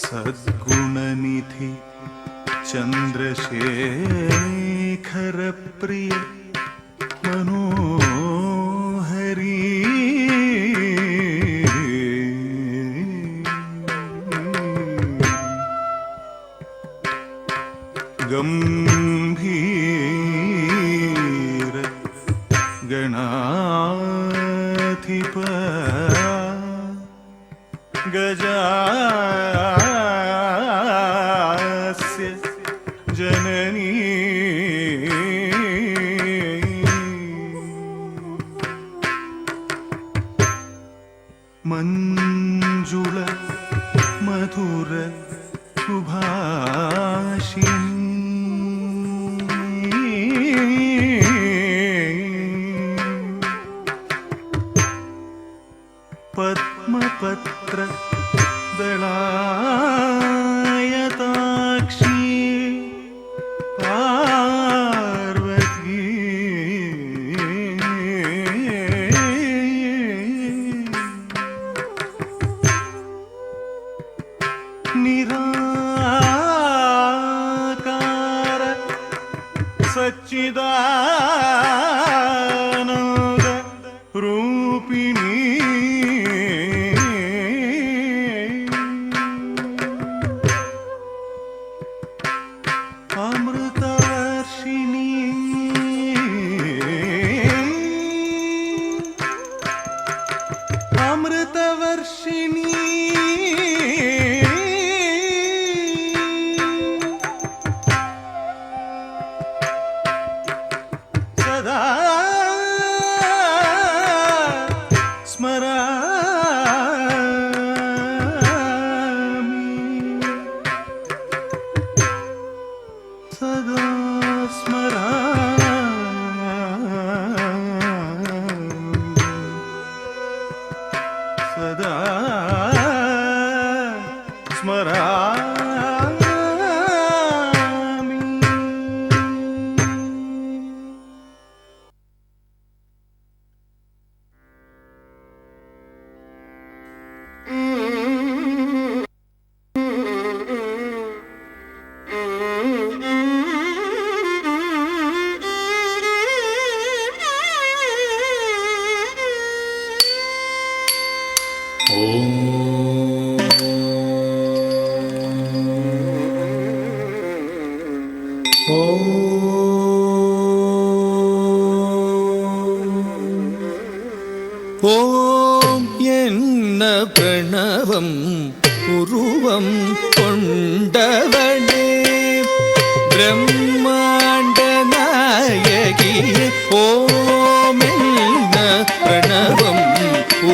सद्गुणनिधि चंद्रशेखर प्रिय मनोहरी गंभीर गणाधिप गजास्य जननी मंजुल मधुर सुभाषिणी पद्मपत्र दलायताक्षी पार्वती निराकार सच्चिदानंद रूपिणी अमृतवर्षिणी अमृतवर्षिणी सदा स्मरामि सदा स्मरामि सदा स्मरामि ஓம் என்ன பிரணவம் உருவம் கொண்டவனே பிரம்மாண்ட நாயகியே ஓம் என்ன பிரணவம்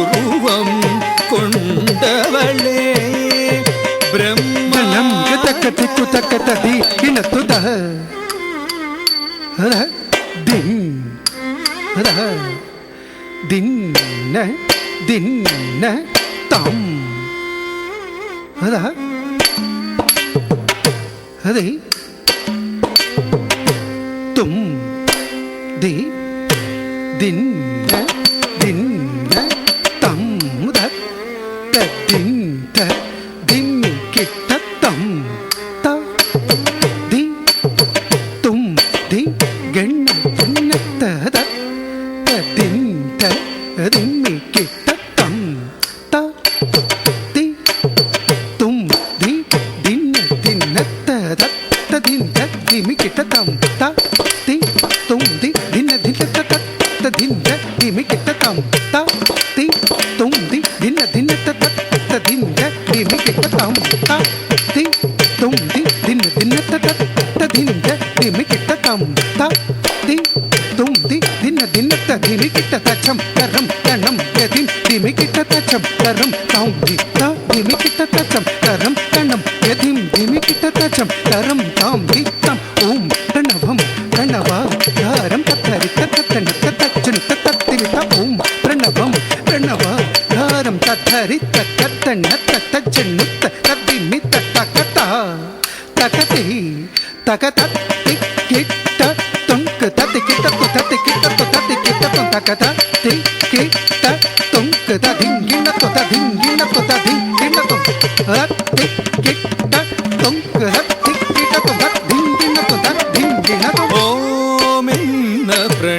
உருவம் கொண்டவளே பிரம்மலம் கதக்கதி குதக்கதி கிணத்துத தின் தின்ன தின்ன தம் அதை தும் தி தின்ன தின்ன தம் தின் தின் கிட்ட தம் த தி தும் தி கண்ண தின்னத்த தின் திம்மி கிட்ட தம் த தி தும் தி தின்ன தின்னத்த தின் திம்மி கிட்ட தம் த தி தும் தி தின்ன தின்னத்த தின் திம்மி கிட்ட தம் த தி தும் தி தின்ன தின்னத்த தின் திம்மி கிட்ட தம் த தி தும் தி தின்ன தின்னத்த தின் திம்மி கிட்ட தம் த தி தும் தி தின்ன தின்னத்த திமி கிட்ட தச்சம் கரம் கணம் யதிம் திமி கிட்ட தச்சம் கரம் தாம் தி த திமி கிட்ட தச்சம் கரம் கணம் யதிம் திமி கிட்ட தச்சம் கரம் தாம் தி தம் ஓம் பிரணவம் பிரணவா தாரம் தத்தரி தத்தன தத்தச்சனு தத்திவித ஓம் பிரணவம் பிரணவா தாரம் தத்தரி தத்தன தத்தச்சனு தத்திமி தத்தகதா தகதி தகதத்தி கிட்ட தொங்கு தத்தி கிட்ட தத்தி கிட்ட தத்தி கிட்ட தகத தி கிட்ட தொங்கு ததிங்கின ததிங்கின ததிங்கின தத்தி கிட்ட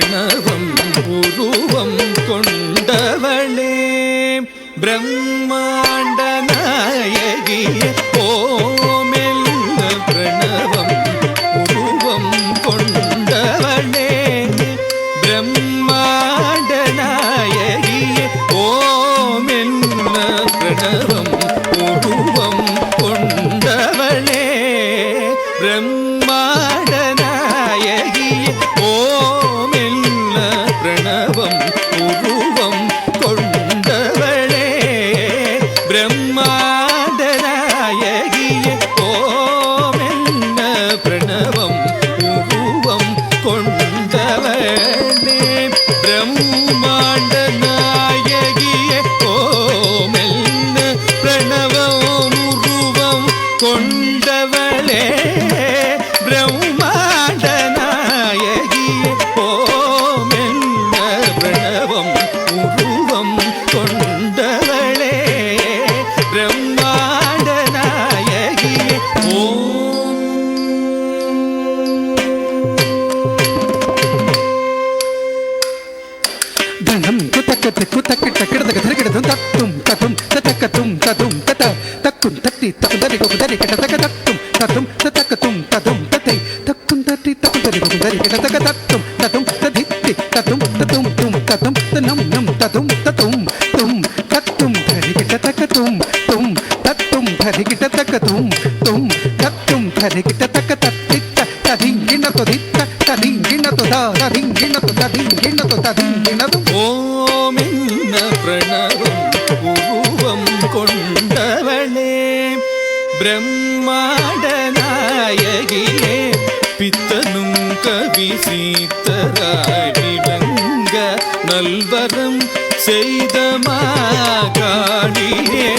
பிரணவம் உருவம் கொண்டவளே பிரம்மாண்ட நாயகியே ஓமெல்ல பிரணவம் உருவம் கொண்டவளே பிரம்மாண்ட நாயகியே ஓமெல்ல பிரணவம் உருவம் கொண்டவளே பிரம்மாண்ட நாயகியே ஓமெல்ல பிரணவம் உருவம் கொண்டவளே பிரம்மாண்ட நாயகியே ஓமெல்ல பிரணவம் உருவம் கொண்டவளே பிரம்மாண்ட நாயகியே ஓமெல்ல பிரணவம் உருவம் கொண்டவளே பிரம்மாண்ட நாயகியே ஓமெல்ல பிரணவம் உருவம் கொண்டவளே பிரம்மாண்ட நாயகியே ஓம் தனம் குத்தக்கத்து குத்தக்கிட்ட கிடதக தரகிடதும் தத்தும் தத்தும் தத்தக்கத்தும் தத்தும் தத்த தக்கும் தத்தி தக்கும் தரி கொக்கு தரி கிட்ட தக்க தத்தும் தத்தும் தத்தக்கத்தும் தத்தும் தத்தை தக்கும் தத்தி தக்கும் தரி கொக்கு தரி கிட்ட தக்க தத்தும் தத்தும் ததித்தி தத்தும் தத்தும் தும் தத்தும் தனம் நம் தத்தும் தத்தும் தும் தத்தும் தரி கிட்ட தக்கத்தும் தும் தத்தும் தரி கிட்ட தக்கத்தும் தும் தத்தும் தரி கிட்ட தக்க தத்தித்த ததிங்கின தொதித்த ததிங்கின தொதா ததிங்கின தொதிங்கின தொதிங்கினதும் ஓமென்ன பிரணவம் உருவம் கொண்டவளே பிரம்மாண்ட நாயகியே பித்தனும் கவி சீத்தராய் விளங்க நல்வரம் செய்த மாகாளியே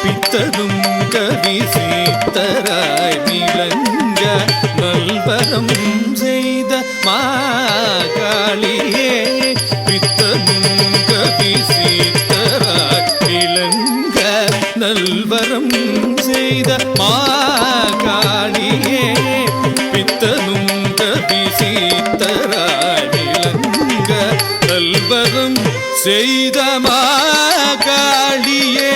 பித்தனும் கவி சீத்தராய் விளங்க நல்வரம் செய்த மாகாளியே பித்தனும் கவி சீத்தராய் விளங்க நல்வரம் செய்த மாகாளியே பித்தனும் கவி சீத்தராய் விளங்க நல்வரம் செய்த மாகாளியே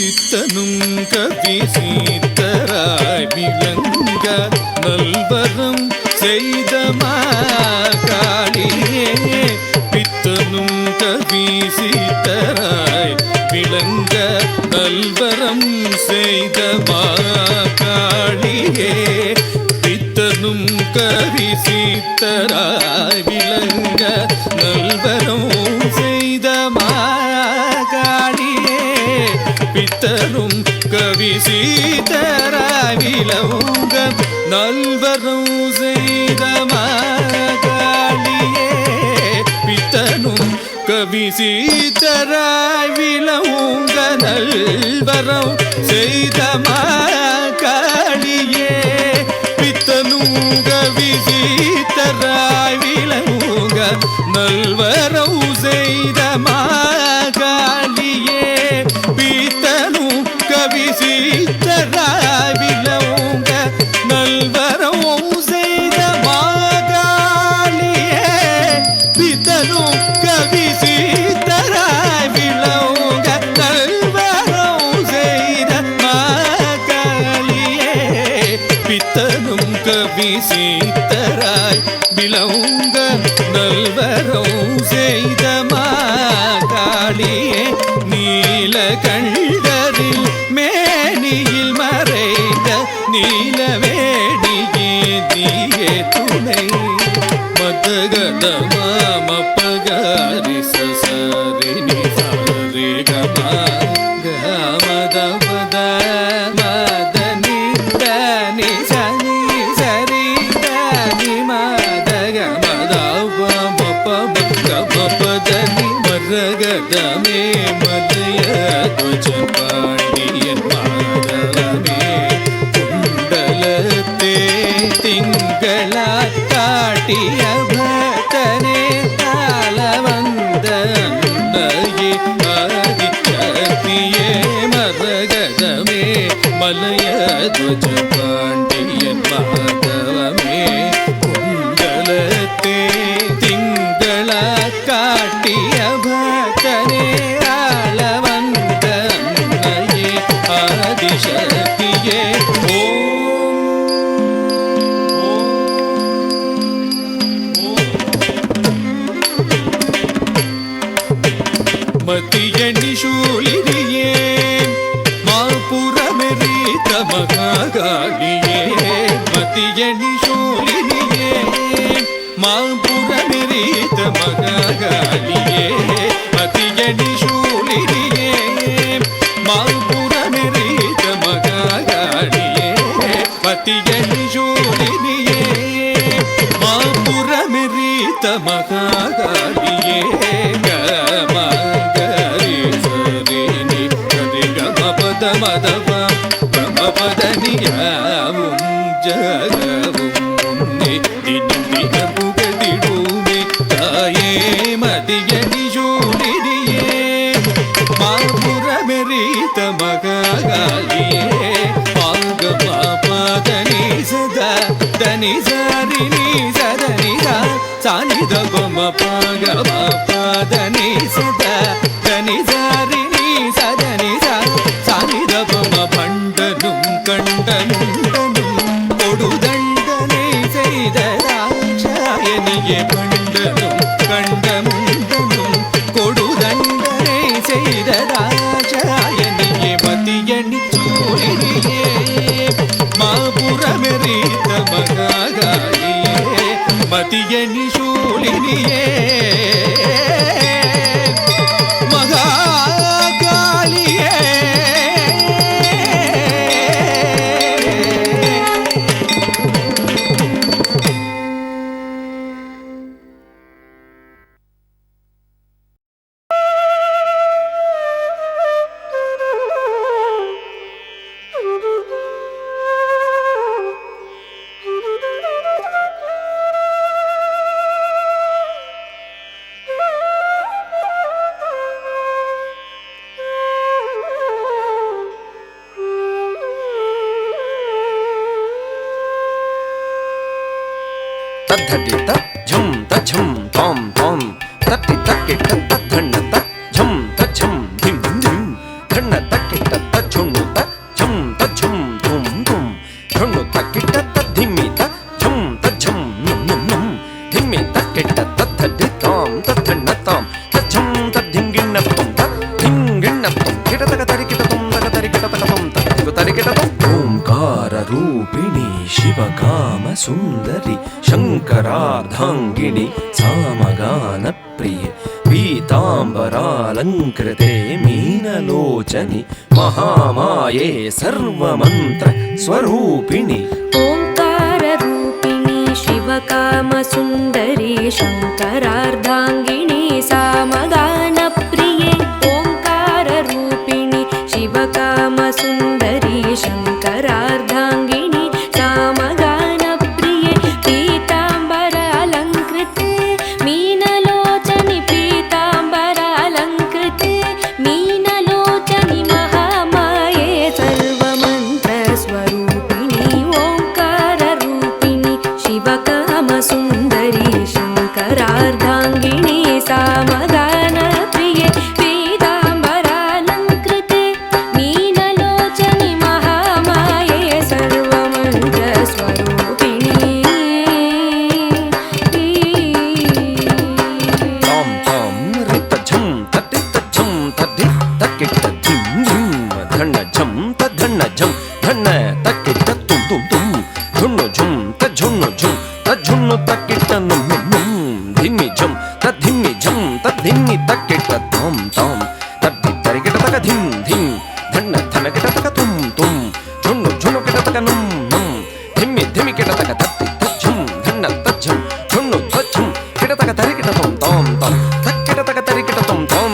பித்தனும் கவி சீத்தராய் விளங்க நல்வரம் செய்த மாகாளியே பித்தனும் கவி சீத்தராய் விளங்க நல்வரம் செய்த மாகாளியே பித்தனும் கவி சீத்தராய் விளங்க நல்வரம் செய்த மாகாளியே பித்தனும் கவி சீத்தராய் விளங்க நல்வரம் செய்த மாகாளியே பித்தனும் கவி சீத்தராய் விளங்க நல்வரம் செய்த மாகாளியே பித்தனும் கவி சீத்தராய் விளங்க நல்வரம் செய்த மாகாளியே பித்தனும் கவி சீத்தராய் விளங்க நல்வரம் செய்த மாகாளியே பித்தனும் கவி சீத்தராய் விளங்க நல்வரம் செய்த மாகாளியே பித்தனும் கவி சீத்தராய் விளங்க நல்வரம் செய்த மாகாளியே நீலகண்டரில் மேனியில் மறைந்த நீலவேணியே நீயே துணை மதகத மாமப்பகாரி சசரி நிசரி கமா கமத பத மதனி தனி சனி சரி தனி மதக மதவ மப்பதனி மரகதமே மதய துஜ பாண்டியன் மாதவமே குண்டல காட்டிய பக்தனே காலவந்த அன்னையே ஆதிசக்தியே மரகதமே மலையத்வஜ பாண்டியன் மாதவமே குண்டலத்தே திங்கள காட்டிய பக்தனே ஆளவந்த அன்னையே ஆதிசக்தியே மத்தியணி சூழினியே மாபுரமெரித்த மகாகாளியே மத்தியணி சூழினியே மாபுரமெரித்த மகாகாளியே மத்தியணி சூழினியே மாபுரமெரித்த மகாகாளியே மத்தியணி சூழினியே மாபுரமெரித்த மகாகாளியே மதவம் பிரமபதனியாவும் ஜகவும் தினம் தின புகதிடுமே தாயே மதியணி சூழினியே மாபுரமெரித்த மகாகாளியே பாகமா பாதனி சதா தனி சாரிணி சதனி சானித பம பாகமா பாதனி சதா தனி சாரிணி சதனி சானிதபம பண்டனும் கண்டமுண்டனும் கொடுதண்டனை செய்த ராட்சாயனியே பண்டனும் கண்டமுண்டனும் கொடுதண்டனை செய்த ராட்சாயனியே மத்தியணி சூழினியே மாபுரமெரித்த மகாகாளியே மத்தியணி சூழினியே तद्धि तझं तझं तां तां तत्ति तक्किट तद्धन्न तझं तझं धिं धिं धन्न तक्किट तझुण्णु तझं तझं धुं धुं झुण्णु तक्किट तद्धिमि तझं तझं नुं नुं नुं धिमि तक्किट तद्धि तां तद्धन्न तां तझं तद्धिङ्गिण्ण तुं तद्धिङ्गिण्ण तुं किटतक तरिकिट तुं तक तरिकिट तक तुं तद्धिगु तरिकिट तुं ओंकार रूपिणी शिवकाम सुन्दरि शङ्करार्धाङ्गिनि सामगान प्रिय पीताम्बरालङ्कृते मीनलोचनि महामाये सर्वमन्त्र स्वरूपिणि ओङ्काररूपिणि शिवकामसुन्दरि शङ्करार्धाङ्गिनि सामगानप्रिये ओङ्काररूपिणि शिवकामसुन्दरि शङ्करार्धाङ्गिनि सामगानप्रिये पीताम्बरालङ्कृते मीनलोचनि पीताम्बरालङ्कृते मीनलोचनि महामाये सर्वमन्त्रस्वरूपिणि ओङ्काररूपिणि शिवकामसुन्दरि शङ्करार्धाङ्गिनि सामगानप्रिये पीताम्बरालङ्कृते मीनलोचनि महामाये सर्वमन्त्रस्वरूपिणि तां तां रितझं तत्तितझं तद्धि तक्किट धिं धिं धन्नझं तद्धन्नझं धन्न तक्किट तुं तुं तुं झुण्णु झुं तझुण्णु झुं तझुण्णु तक्किट नुं नुं नुं धिम्मि झं तद्धिम्मि झं तद्धिम्मि तक्किट तां तां तद्धि तरिकिट तक धिं धिं धन्न धनकिट तक तुं तुं झुण्णु झुण्णु किट तक नुं नुं धिम्मि धिम्मि किट तक तत्ति तझं धन्न तझं झुण्णु तझं किट तक तरिकिट तां तां तां तक्किट तक तरिकिट तां तां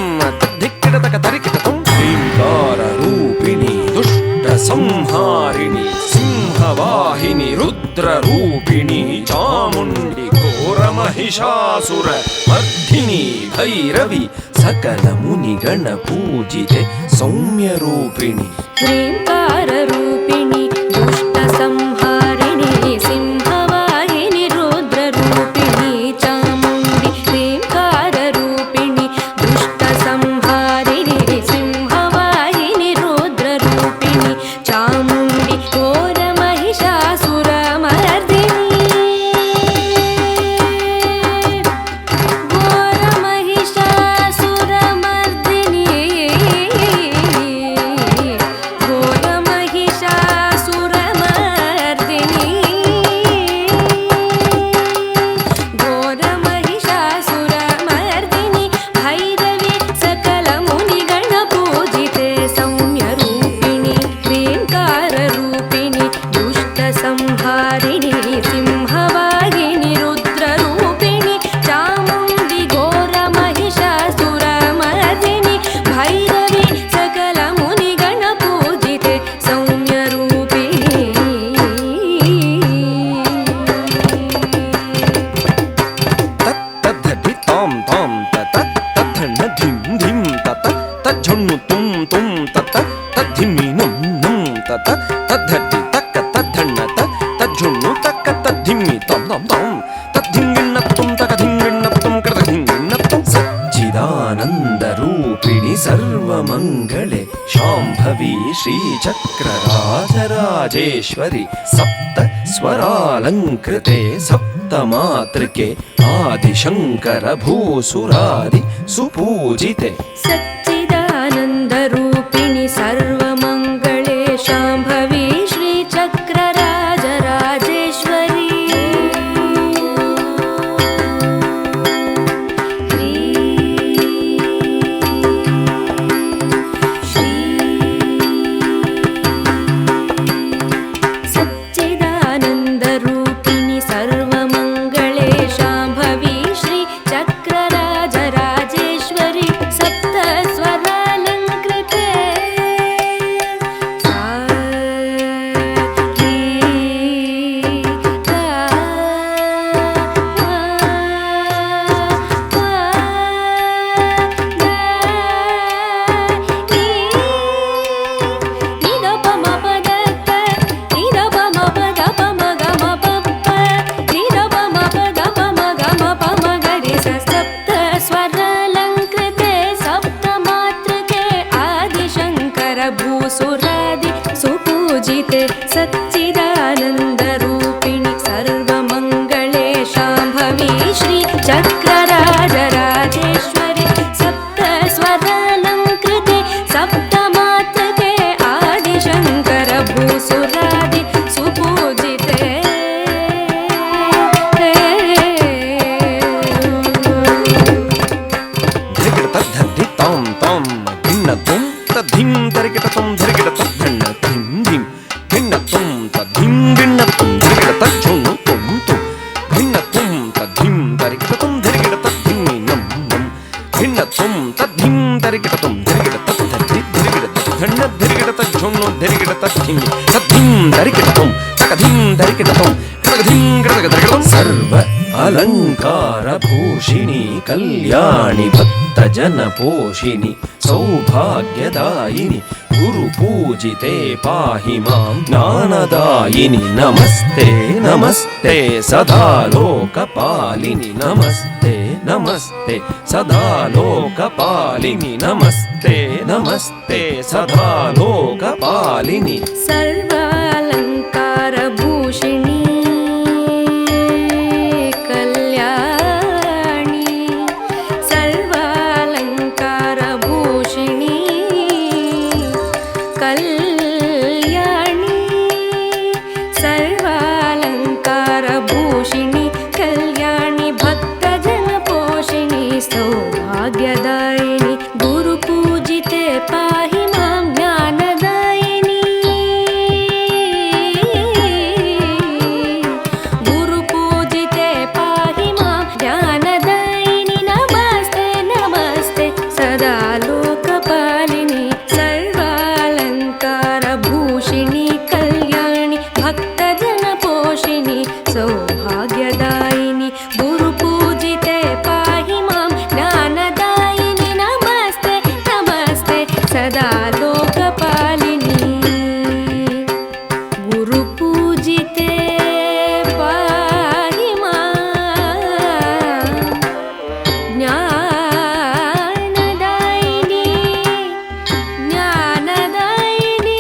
तद्धिक्किट तक तरिकिट तां ह्रीङ्काररूपिणि दुष्टसंहारिणि सिंहवाहिनि रुद्ररूपिणि चामुण्डि महिषासुर मर्दिनी भैरवी सकल मुनिगण पूजिते सौम्य रूपिणी ह्रीङ्कार रूपिणि दुष्ट संहारिणि सिंहवाहिनि रुद्र रूपिणि चामुण्डि ह्रीङ्कार रूपिणि दुष्ट संहारिणि सिंहवाहिनि रुद्र रूपिणि चामुण्डि घोर महिषासुर मर्दिनि घोर महिषासुर मर्दिनि घोर महिषासुर मर्दिनि घोर महिषासुर मर्दिनि भैरवी सकल मुनिगण पूजिते सौम्य रूपिणि ह्रीङ्कार रूपिणि दुष्ट संहारिणि सिंहवाहिनि रुद्र रूपिणि चामुण्डि घोर महिषासुर मर्दिनि भैरवी सकल मुनिगण पूजिते सौम्य रूपिणि तद्धि तां तां तत तद्धन्न धिं धिं तत तज्झुन्नु तुं तुं तत तद्धिमि नुं नुं तत तद्धि तक्क तद्धन्न त तज्झुन्नु तक्क तद्धिमि तं तं तं तद्धिङ्गिण्णत्तुं तकधिङ्गिण्णत्तुं कृतधिङ्गिण्णत्तुं सच्चिदानन्दरूपिणि सर्वमङ्गले शाम्भवी श्रीचक्रराजराजेश्वरि सप्त स्वरालङ्कृते सप्तमातृके आदिशङ्कर भूसुरादि सुपूजिते सच्चिदानन्दरूपिणि सर्वमङ्गले शाम्भवी श्रीचक्रराजराजेश्वरी सच्चिदानन्दरूपिणि सर्वमङ्गले शाम्भवी श्रीचक्रराजराजेश्वरी सप्तस्वरालङ्कृते सा री गा मा पा गा नी द प म प द प नी द प म प द प म ग म प प नी द प म प द प म ग म प म ग रि स सप्त स्वरालङ्कृते सप्तमातृके आदिशङ्कर भूसुरादि सुपूजिते सच्चिदानन्दरूपिणि सर्वमङ्गले शाम्भवी श्रीचक्रराजराजेश्वरि सप्त स्वरालङ्कृते सप्तमातृके आदिशङ्कर भूसुरादि सुपूजिते धिगिड तद्धि तां तां गिण्णत्तुं तद्धिं तरिकिटतुं धिगिड तद्धन्न धिं धिं गिण्णत्तुं तद्धिं गिण्णत्तुं धिगिड तज्झुन्नु तुं तुं गिण्णत्तुं तद्धिं तरिकिटतुं धिगिड तद्धिं नं नं गिण्णत्तुं तद्धिं तरिकिटतुं धिगिड तद्धि धिगिड तद्धन्न धिगिड तज्झुन्नु धिगिड तद्धिं तद्धिं तरिकिटतुं तकधिं तरिकिटतुं कृतकधिं कृतकधिं सर्व अलङ्कार भूषिणि कल्याणि भक्तजन पोषिणि सौभाग्यदायिनि गुरु पूजिते पाहि मां ज्ञानदायिनि नमस्ते नमस्ते सदा लोकपालिनि नमस्ते नमस्ते सदा लोकपालिनि नमस्ते नमस्ते सदा लोकपालिनि सर्वालङ्कारभूषिणी कल्याणी सर्वालङ्कारभूषिणी कल्याणी सर्वालङ्कारभूषिणी कल्याणी भक्तजनपोषिणी सौभाग्यदायिनि गुरुपूजिते पाहि मां ज्ञानदायिनी पूजिते पाहि मां ज्ञानदायिनी ज्ञानदायिनी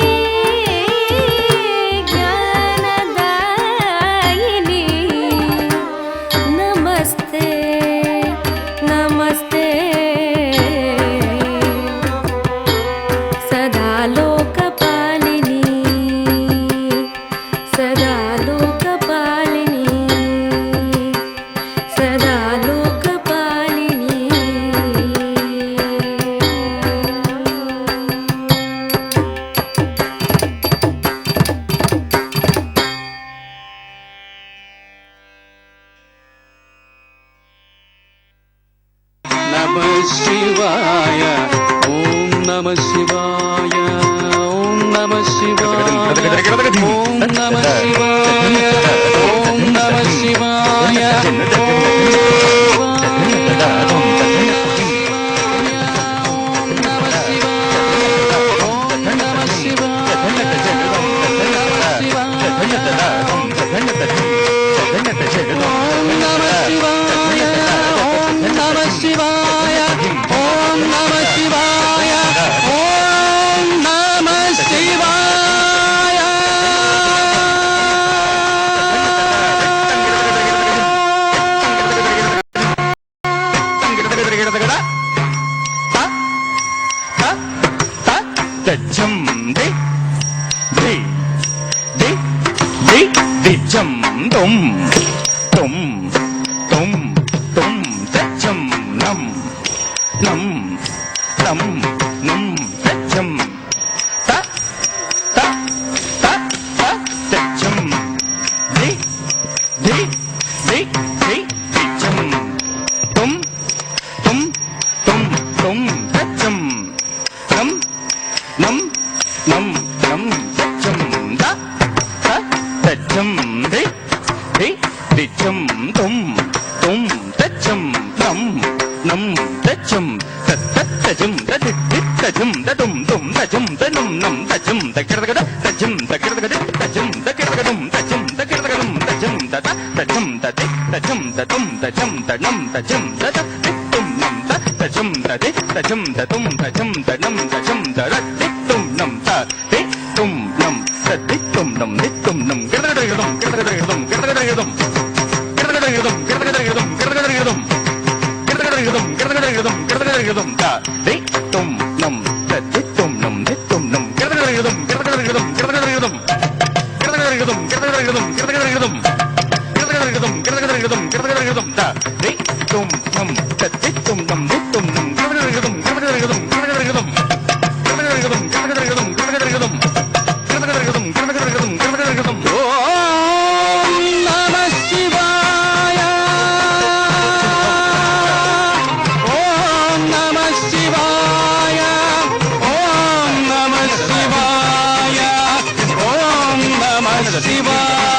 ज्ञानदायिनी नमस्ते नमस्ते सदा लोकपालिनी सदा लोकपालिनी सदा लोकपालिनी नमः शिवाय ओम नमः शिवाय ओम नमः शिवाय ओम नमः शिवाय ओम नमः शिवाय शिवाय